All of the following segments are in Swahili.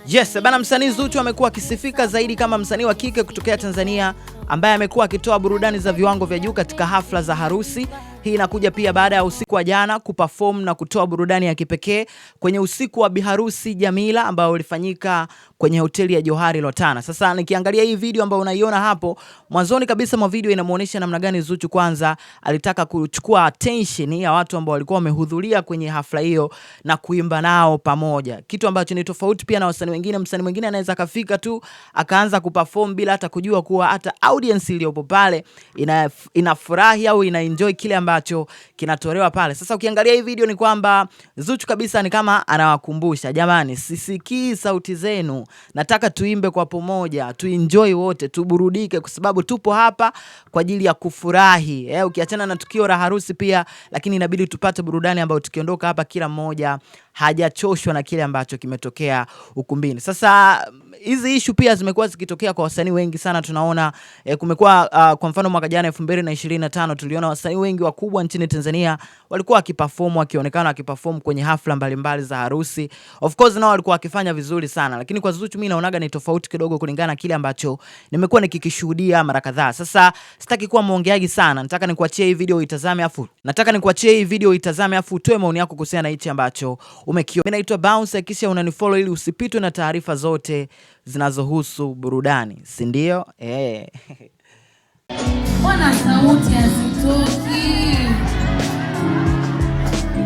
Yes, bana, msanii Zuchu amekuwa akisifika zaidi kama msanii wa kike kutokea Tanzania ambaye amekuwa akitoa burudani za viwango vya juu katika hafla za harusi. Hii inakuja pia baada ya usiku wa jana kuperform na kutoa burudani ya kipekee kwenye usiku wa biharusi Jamila ambao ulifanyika kwenye hoteli ya Johari Lotana. Sasa nikiangalia hii video ambayo unaiona hapo, mwanzoni kabisa mwa video inamuonesha namna gani Zuchu kwanza alitaka kuchukua attention ya watu ambao walikuwa wamehudhuria kwenye hafla hiyo na kuimba nao pamoja. Kitu ambacho ni tofauti pia na wasanii wengine. Msanii mwingine anaweza kafika tu akaanza kuperform bila hata kujua kuwa hata audience iliyopo pale inafurahi au inaenjoy kile ambacho kinatolewa pale. Sasa ukiangalia hii video ni kwamba Zuchu kabisa ni kama anawakumbusha, jamani, sisikii sauti zenu, nataka tuimbe kwa pamoja, tuenjoy wote, tuburudike kwa sababu tupo hapa kwa ajili ya kufurahi. Ukiachana na tukio la harusi pia, lakini inabidi tupate burudani ambayo tukiondoka hapa kila mmoja hajachoshwa na kile ambacho kimetokea ukumbini. Sasa hizi issue pia zimekuwa zikitokea kwa wasanii wengi sana. Tunaona kumekuwa kwa mfano mwaka jana 2025 tuliona wasanii wengi wakubwa nchini Tanzania walikuwa wakiperform, wakionekana wakiperform kwenye hafla mbalimbali za harusi. Of course nao walikuwa wakifanya vizuri sana, lakini kwa Zuchu mimi naonaga ni tofauti kidogo kulingana na kile ambacho nimekuwa nikikishuhudia mara kadhaa. Sasa sitaki kuwa muongeaji sana, nataka nikuachie hii video uitazame afu utoe maoni yako kuhusiana na hichi ambacho umekiona. Mimi naitwa Bounce, kisha unanifollow ili usipitwe na taarifa zote zinazohusu burudani, si ndio? Mbona sauti hazitoki?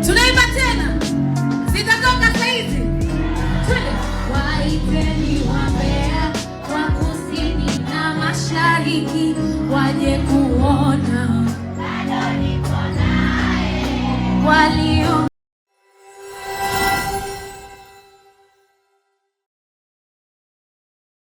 Tunaimba tena. Zitatoka saizi. Waiteni wambea wa kusini na mashariki waje kuona. Bado niko naye.